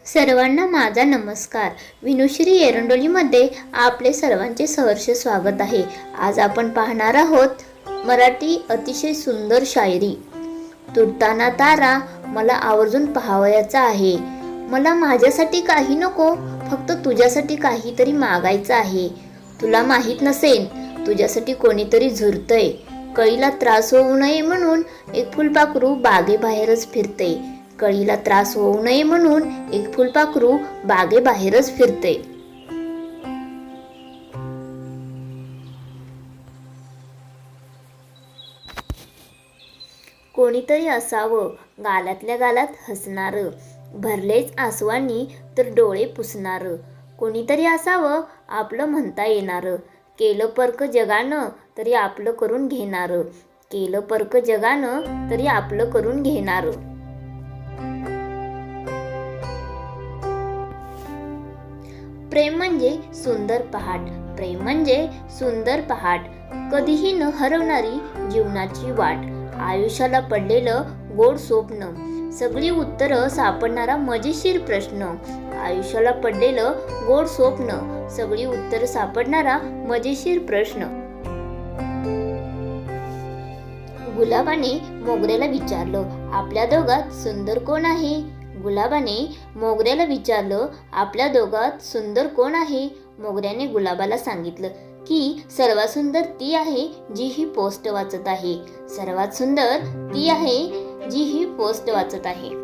सर्वांना माझा नमस्कार. विनुश्री एरंडोलीमध्ये आपले सर्वांचे सहर्ष स्वागत आहे. आज आपण पाहणार आहोत मराठी अतिशय सुंदर शायरी. तुटताना तारा मला आवर्जून पाहावयाचा आहे. मला माझ्यासाठी काही नको, फक्त तुझ्यासाठी काहीतरी मागायचं आहे. तुला माहीत नसेल, तुझ्यासाठी कोणीतरी झुरतंय. कळीला त्रास होऊ नये म्हणून एक फुलपाखरू बागेबाहेरच फिरते. कळीला त्रास होऊ नये म्हणून एक फुलपाखरू बागेबाहेरच फिरते. कोणीतरी असावं गालातल्या गालात हसणार, भरलेच आसवांनी तर डोळे पुसणार. कोणीतरी असावं आपलं म्हणता येणार, केलं परक जगानं तरी आपलं करून घेणार. केलं परक जगानं तरी आपलं करून घेणार. प्रेम म्हणजे सुंदर पहाट, प्रेम म्हणजे सुंदर पहाट, कधीही न हरवणारी जीवनाची वाट. आयुष्याला पडलेलं गोड स्वप्न, सगळी उत्तरं सापडणारा मजेशीर प्रश्न. आयुष्याला पडलेलं गोड स्वप्न, सगळी उत्तरं सापडणारा मजेशीर प्रश्न. गुलाबाने मोगऱ्याला विचारलं, आपल्या दोघात सुंदर कोण आहे? गुलाबाने मोगऱ्याला विचारलं, आपल्या दोघात सुंदर कोण आहे? मोगऱ्याने गुलाबाला सांगितलं की सर्वात सुंदर ती आहे जी ही पोस्ट वाचत आहे. सर्वात सुंदर ती आहे जी ही पोस्ट वाचत आहे.